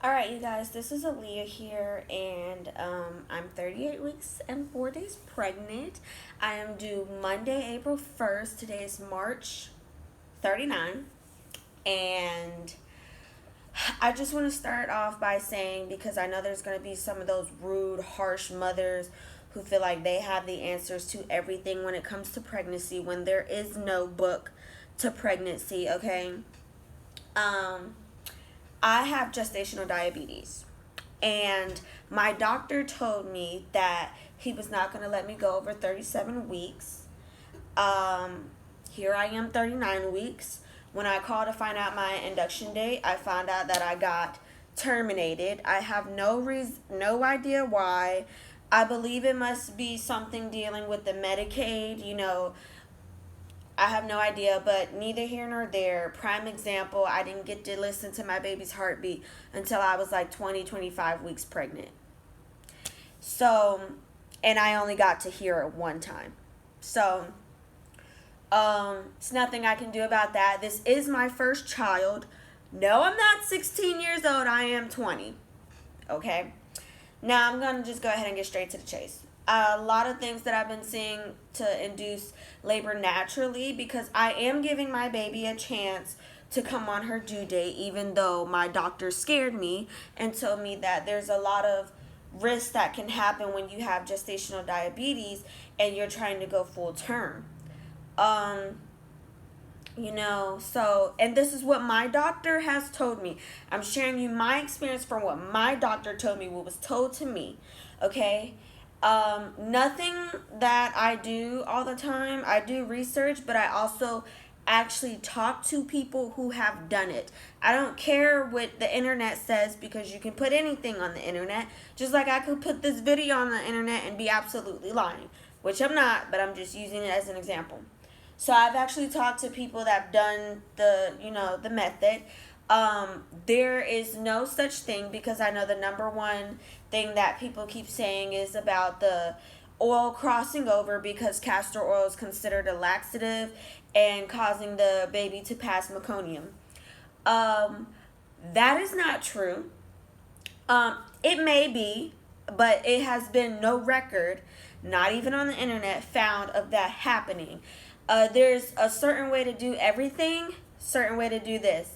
Alright, you guys, this is Aaliyah here, and I'm 38 weeks and 4 days pregnant. I am due Monday, April 1st. Today is March 39. And I just want to start off by saying, because I know there's going to be some of those rude, harsh mothers who feel like they have the answers to everything when it comes to pregnancy, when there is no book to pregnancy, okay? I have gestational diabetes, and my doctor told me that he was not going to let me go over 37 weeks. Here I am, 39 weeks. When I called to find out my induction date, I found out that I got terminated. I have no idea why. I believe it must be something dealing with the Medicaid, I have no idea, but neither here nor there. Prime example, I didn't get to listen to my baby's heartbeat until I was like 25 weeks pregnant. So, and I only got to hear it one time. So, it's nothing I can do about that. This is my first child. No, I'm not 16 years old. I am 20. Okay? Now, I'm going to just go ahead and get straight to the chase. A lot of things that I've been seeing to induce labor naturally, because I am giving my baby a chance to come on her due date, even though my doctor scared me and told me that there's a lot of risks that can happen when you have gestational diabetes and you're trying to go full term. And this is what my doctor has told me. I'm sharing you my experience from what my doctor told me, what was told to me, okay? Nothing that I do all the time. I do research, but I also actually talk to people who have done it. I don't care what the internet says, because you can put anything on the internet. Just like I could put this video on the internet and be absolutely lying, which I'm not, but I'm just using it as an example. So I've actually talked to people that have done the method. There is no such thing, because I know the number one thing that people keep saying is about the oil crossing over, because castor oil is considered a laxative and causing the baby to pass meconium. That is not true. It may be, but it has been no record, not even on the internet, found of that happening. There's a certain way to do everything, certain way to do this.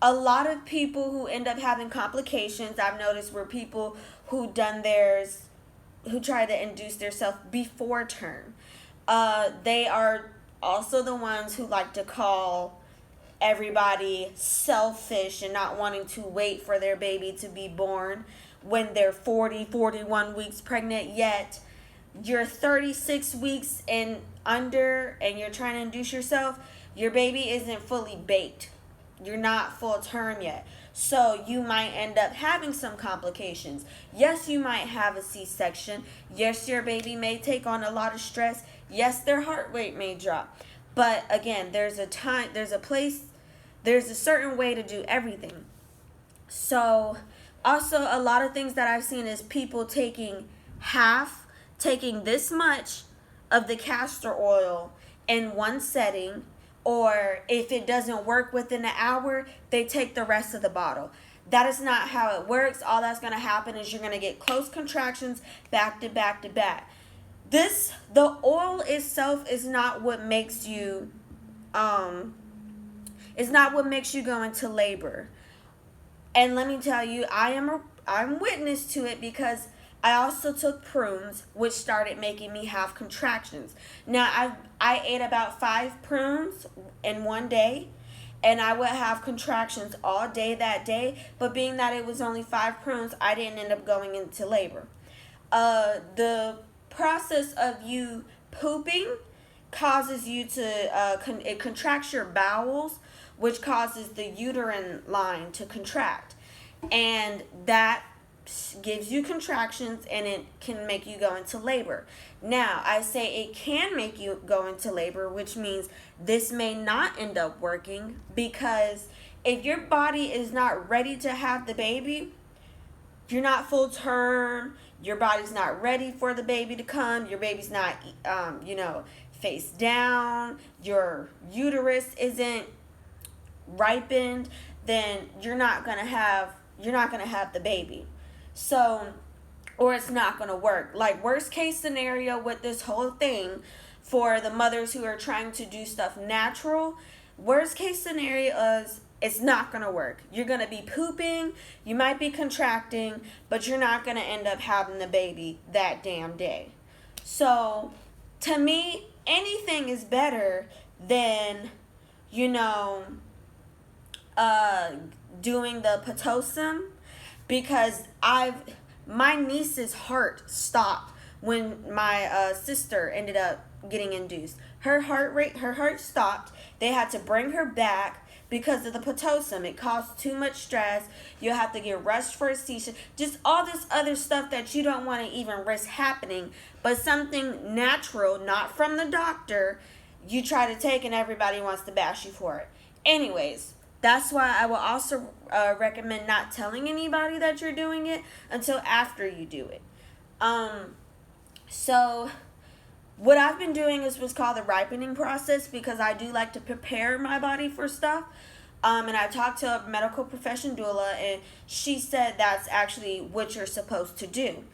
A lot of people who end up having complications, I've noticed, were people who try to induce themselves before term. They are also the ones who like to call everybody selfish and not wanting to wait for their baby to be born when they're 41 weeks pregnant, yet you're 36 weeks and under and you're trying to induce yourself. Your baby isn't fully baked. You're not full term yet. So you might end up having some complications. Yes, you might have a C-section. Yes, your baby may take on a lot of stress. Yes, their heart rate may drop. But again, there's a time, there's a place, there's a certain way to do everything. So also a lot of things that I've seen is people taking this much of the castor oil in one setting, or if it doesn't work within an hour, they take the rest of the bottle. That is not how it works. All that's going to happen is you're going to get close contractions back to back to back. The oil itself is not what makes you go into labor. And let me tell you, I'm witness to it, because I also took prunes, which started making me have contractions. Now, I ate about 5 prunes in one day, and I would have contractions all day that day. But being that it was only 5 prunes, I didn't end up going into labor. The process of you pooping causes you to, it contracts your bowels, which causes the uterine line to contract. And that gives you contractions, and it can make you go into labor. Now, I say it can make you go into labor, which means this may not end up working, because if your body is not ready to have the baby, you're not full term, your body's not ready for the baby to come, your baby's not, face down, your uterus isn't ripened, then you're not gonna have the baby. So, or it's not gonna work. Like, worst case scenario with this whole thing, for the mothers who are trying to do stuff natural, worst case scenario is it's not going to work. You're going to be pooping, you might be contracting, but you're not going to end up having the baby that damn day. So, to me, anything is better than, you know, doing the Pitocin, because my niece's heart stopped when my sister ended up getting induced. Her heart stopped. They had to bring her back because of the Pitocin. It caused too much stress. You have to get rushed for a C-section. Just all this other stuff that you don't want to even risk happening. But something natural, not from the doctor, you try to take and everybody wants to bash you for it. Anyways, that's why I will also recommend not telling anybody that you're doing it until after you do it. So what I've been doing is what's called the ripening process, because I do like to prepare my body for stuff. And I talked to a medical profession doula, and she said that's actually what you're supposed to do.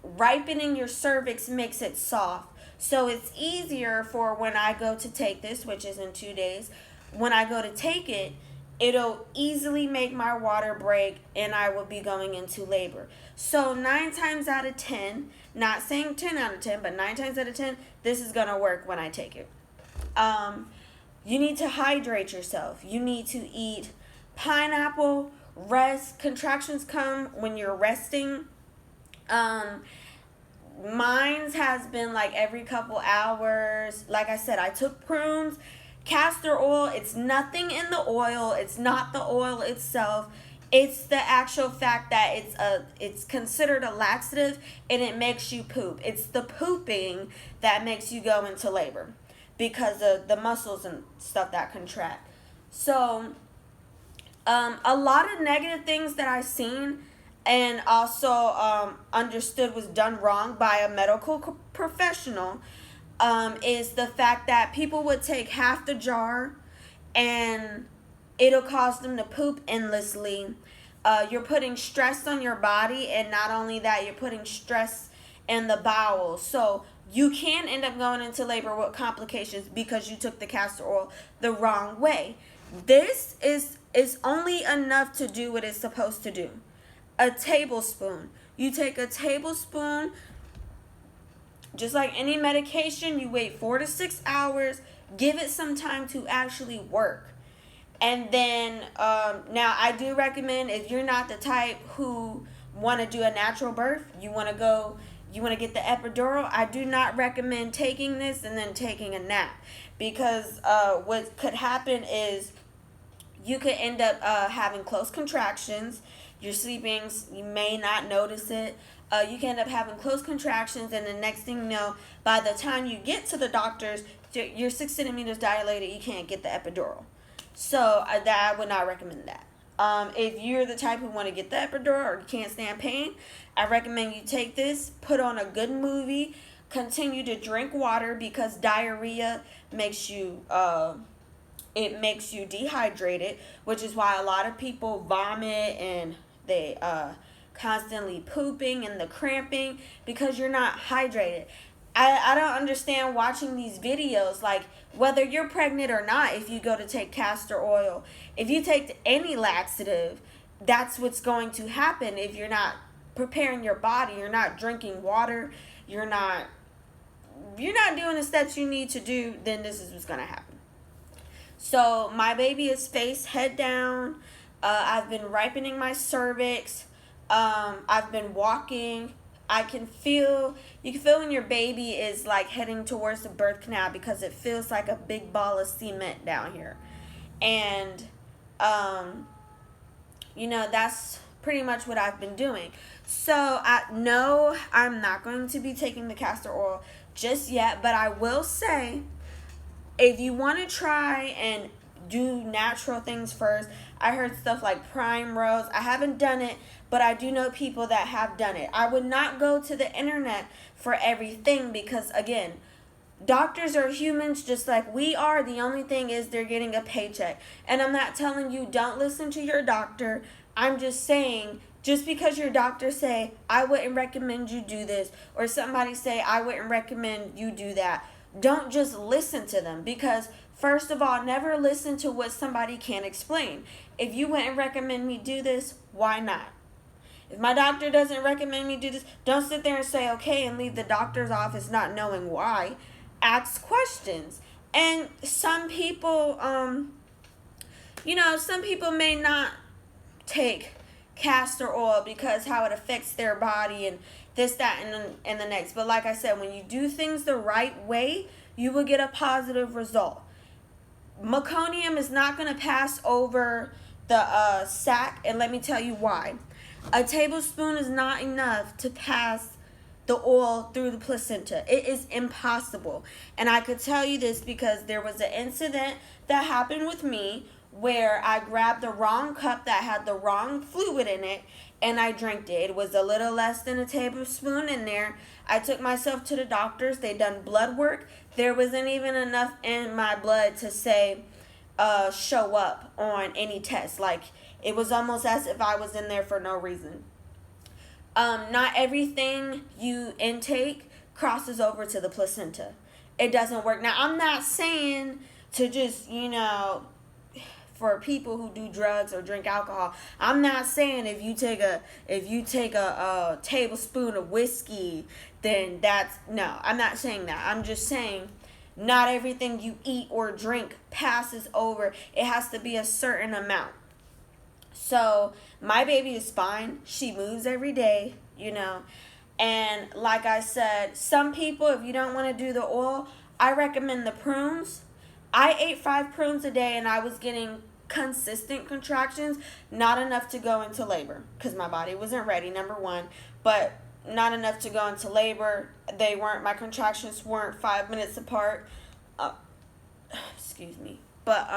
Ripening your cervix makes it soft. So it's easier for when I go to take this, which is in 2 days. When I go to take it, it'll easily make my water break and I will be going into labor. So 9 times out of 10, not saying 10 out of 10, but 9 times out of 10, this is going to work when I take it. You need to hydrate yourself. You need to eat pineapple, rest. Contractions come when you're resting. Mine's has been like every couple hours. Like I said, I took prunes. Castor oil, it's nothing in the oil. It's not the oil itself. It's the actual fact that it's considered a laxative and it makes you poop. It's the pooping that makes you go into labor because of the muscles and stuff that contract. So, a lot of negative things that I've seen and also understood was done wrong by a medical professional is the fact that people would take half the jar and it'll cause them to poop endlessly. You're putting stress on your body, and not only that, you're putting stress in the bowels. So you can end up going into labor with complications because you took the castor oil the wrong way. This is only enough to do what it's supposed to do. A tablespoon. You take a tablespoon. Just like any medication, you wait 4 to 6 hours, give it some time to actually work. And then, now I do recommend, if you're not the type who want to do a natural birth, you want to get the epidural, I do not recommend taking this and then taking a nap. Because what could happen is you could end up having close contractions. You're sleeping, you may not notice it. You can end up having close contractions, and the next thing you know, by the time you get to the doctors, you're 6 centimeters dilated, you can't get the epidural. So I would not recommend that. If you're the type who want to get the epidural or you can't stand pain, I recommend you take this, put on a good movie, continue to drink water, because diarrhea makes you dehydrated, which is why a lot of people vomit and they constantly pooping and the cramping, because you're not hydrated. I don't understand watching these videos, like, whether you're pregnant or not, if you go to take castor oil, if you take any laxative, that's what's going to happen. If you're not preparing your body, you're not drinking water, you're not doing the steps you need to do, then this is what's going to happen. So my baby is face head down. I've been ripening my cervix. I've been walking. You can feel when your baby is like heading towards the birth canal, because it feels like a big ball of cement down here. And, that's pretty much what I've been doing. So no, I'm not going to be taking the castor oil just yet, but I will say, if you want to try and do natural things first, I heard stuff like prime rose. I haven't done it, but I do know people that have done it. I would not go to the internet for everything, because, again, Doctors are humans just like we are. The only thing is they're getting a paycheck. And I'm not telling you don't listen to your doctor. I'm just saying, just because your doctor say, I wouldn't recommend you do this, or somebody say, I wouldn't recommend you do that, don't just listen to them. Because first of all, never listen to what somebody can't explain. If you wouldn't recommend me do this, why not? If my doctor doesn't recommend me do this, don't sit there and say okay and leave the doctor's office not knowing why. Ask questions. And some people, some people may not take castor oil because how it affects their body and this, that, and the next. But like I said, when you do things the right way, you will get a positive result. Meconium is not going to pass over the sac, and let me tell you why. A tablespoon is not enough to pass the oil through the placenta. It is impossible. And I could tell you this because there was an incident that happened with me where I grabbed the wrong cup that had the wrong fluid in it and I drank it. It was a little less than a tablespoon in there. I took myself to the doctors. They done blood work. There wasn't even enough in my blood to say show up on any test. Like, it was almost as if I was in there for no reason. Not everything you intake crosses over to the placenta. It doesn't work. Now, I'm not saying to just, for people who do drugs or drink alcohol, I'm not saying if you take a tablespoon of whiskey, then I'm not saying that. I'm just saying not everything you eat or drink passes over. It has to be a certain amount. So my baby is fine. She moves every day, And like I said, some people, if you don't want to do the oil, I recommend the prunes. I ate 5 prunes a day and I was getting consistent contractions, not enough to go into labor because my body wasn't ready, number one, but not enough to go into labor. My contractions weren't 5 minutes apart. Excuse me. But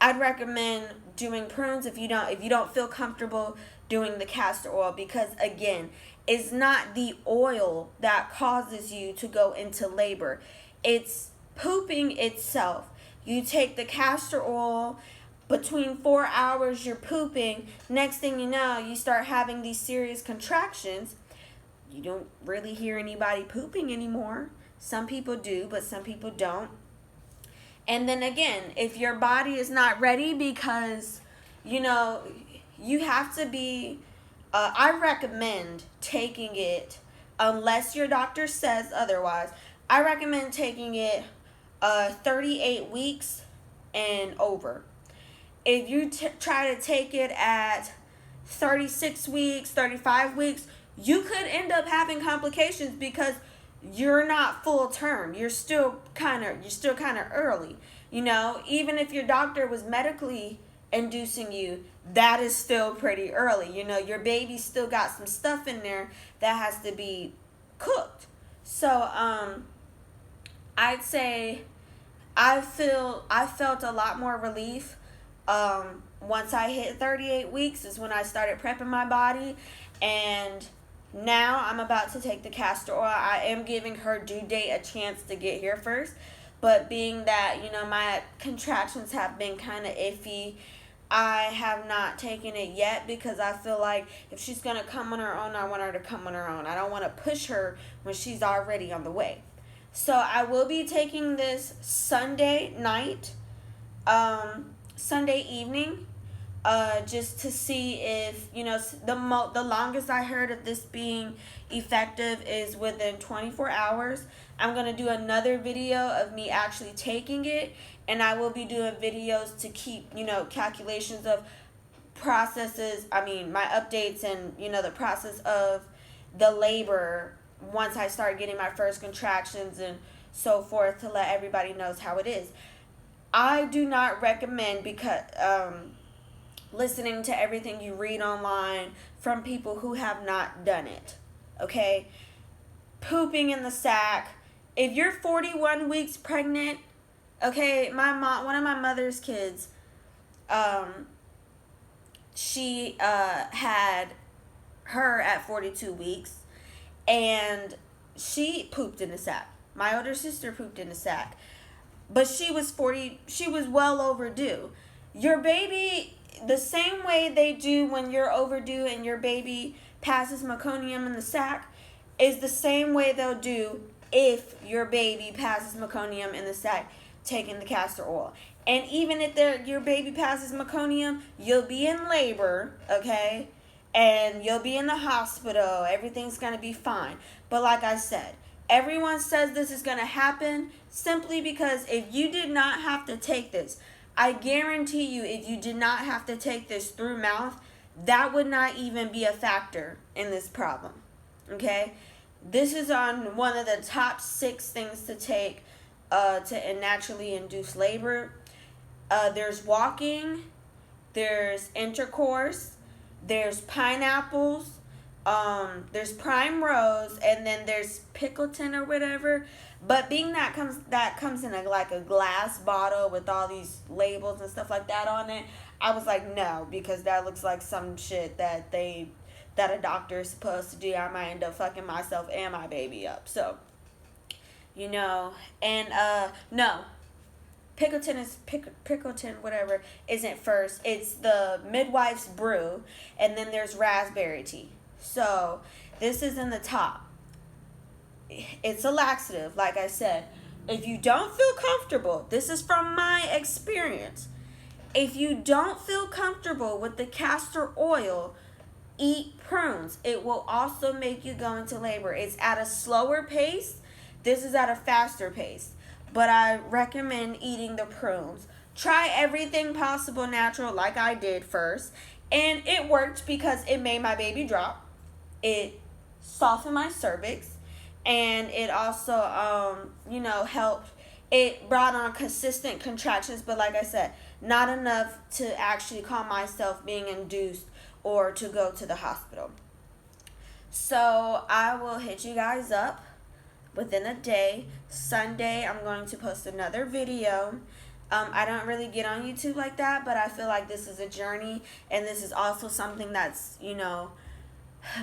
I'd recommend doing prunes if you don't feel comfortable doing the castor oil, because again, it's not the oil that causes you to go into labor. It's pooping itself. You take the castor oil, between 4 hours you're pooping. Next thing you know, you start having these serious contractions. You don't really hear anybody pooping anymore. Some people do, but some people don't. And then again, if your body is not ready, because, you have to be, I recommend taking it, unless your doctor says otherwise, I recommend taking it 38 weeks and over. If you try to take it at 36 weeks, 35 weeks, you could end up having complications because you're not full term. You're still kind of early. Even if your doctor was medically inducing you, that is still pretty early. Your baby still got some stuff in there that has to be cooked. So I'd say I felt a lot more relief once I hit 38 weeks is when I started prepping my body. And now I'm about to take the castor oil. I am giving her due date a chance to get here first. But being that, my contractions have been kind of iffy, I have not taken it yet because I feel like if she's going to come on her own, I want her to come on her own. I don't want to push her when she's already on the way. So I will be taking this Sunday night, Sunday evening, just to see if, the longest I heard of this being effective is within 24 hours. I'm going to do another video of me actually taking it, and I will be doing videos to keep, calculations of processes, my updates and, the process of the labor once I start getting my first contractions and so forth, to let everybody knows how it is. I do not recommend, because listening to everything you read online from people who have not done it. Okay? Pooping in the sack. If you're 41 weeks pregnant, okay, one of my mother's kids, she had her at 42 weeks, and she pooped in the sack. My older sister pooped in a sack. But she was well overdue. Your baby, the same way they do when you're overdue and your baby passes meconium in the sack, is the same way they'll do if your baby passes meconium in the sack taking the castor oil. And even if your baby passes meconium, you'll be in labor, okay? And you'll be in the hospital. Everything's going to be fine. But like I said, everyone says this is going to happen simply because if you did not have to take this, I guarantee you if you did not have to take this through mouth, that would not even be a factor in this problem. Okay? This is on one of the top 6 things to take to naturally induce labor. There's walking, there's intercourse, there's pineapples, there's prime rose, and then there's Pickleton or whatever. But being that comes in like a glass bottle with all these labels and stuff like that on it, I was like, no, because that looks like some shit that a doctor is supposed to do. I might end up fucking myself and my baby up. So, you know, and no. Pickleton, whatever, isn't first. It's the midwife's brew, and then there's raspberry tea. So, this is in the top. It's a laxative, like I said. If you don't feel comfortable, this is from my experience. If you don't feel comfortable with the castor oil, eat prunes. It will also make you go into labor. It's at a slower pace. This is at a faster pace. But I recommend eating the prunes. Try everything possible natural like I did first. And it worked because it made my baby drop. It softened my cervix. And it also, helped. It brought on consistent contractions. But like I said, not enough to actually call myself being induced or to go to the hospital. So I will hit you guys up within a day. Sunday, I'm going to post another video. I don't really get on YouTube like that, but I feel like this is a journey, and this is also something that's,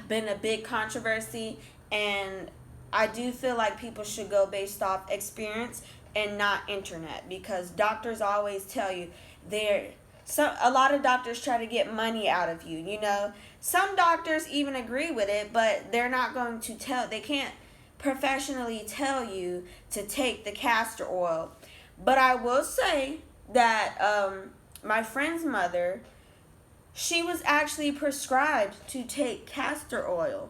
been a big controversy, and I do feel like people should go based off experience and not internet, because doctors always tell you a lot of doctors try to get money out of you, Some doctors even agree with it, but they're not going to they can't professionally tell you to take the castor oil. But I will say that my friend's mother, she was actually prescribed to take castor oil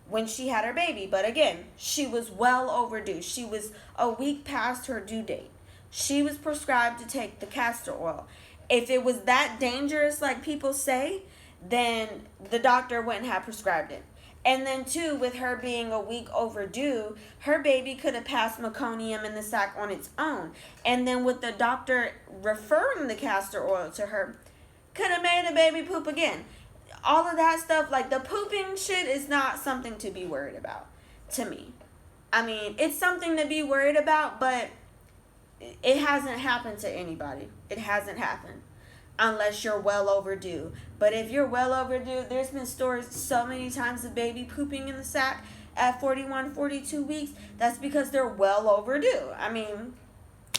when she had her baby. But again, she was well overdue. She was a week past her due date. She was prescribed to take the castor oil. If it was that dangerous like people say, then the doctor wouldn't have prescribed it. And then, too, with her being a week overdue, her baby could have passed meconium in the sac on its own. And then with the doctor referring the castor oil to her, could have made the baby poop again. All of that stuff, like the pooping shit, is not something to be worried about, to me. I mean, it's something to be worried about, but it hasn't happened to anybody. It hasn't happened. Unless you're well overdue. But if you're well overdue, there's been stories so many times of baby pooping in the sack at 41, 42 weeks. That's because they're well overdue. I mean,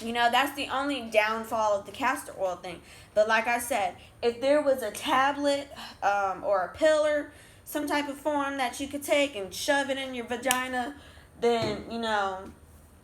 that's the only downfall of the castor oil thing. But like I said, if there was a tablet or a pill or some type of form that you could take and shove it in your vagina, then,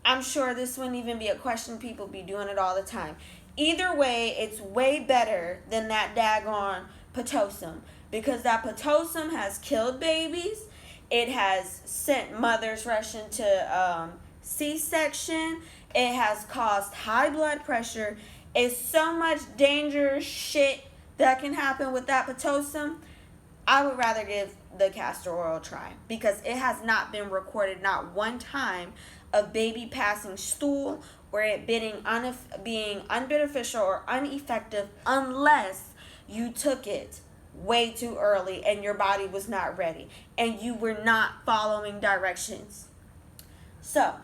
I'm sure this wouldn't even be a question. People be doing it all the time. Either way, it's way better than that daggone Pitocin, because that Pitocin has killed babies. It has sent mothers rushing to C-section. It has caused high blood pressure. It's so much dangerous shit that can happen with that Pitocin. I would rather give the castor oil a try, because it has not been recorded not one time of baby passing stool or it being unbeneficial or ineffective unless you took it way too early and your body was not ready and you were not following directions. So,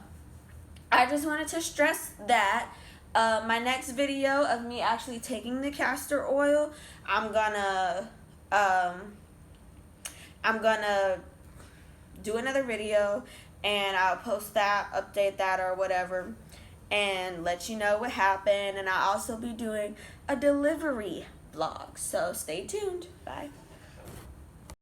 I just wanted to stress that my next video of me actually taking the castor oil, I'm gonna do another video and I'll post that, update that, or whatever, and let you know what happened. And I'll also be doing a delivery vlog. So stay tuned. Bye.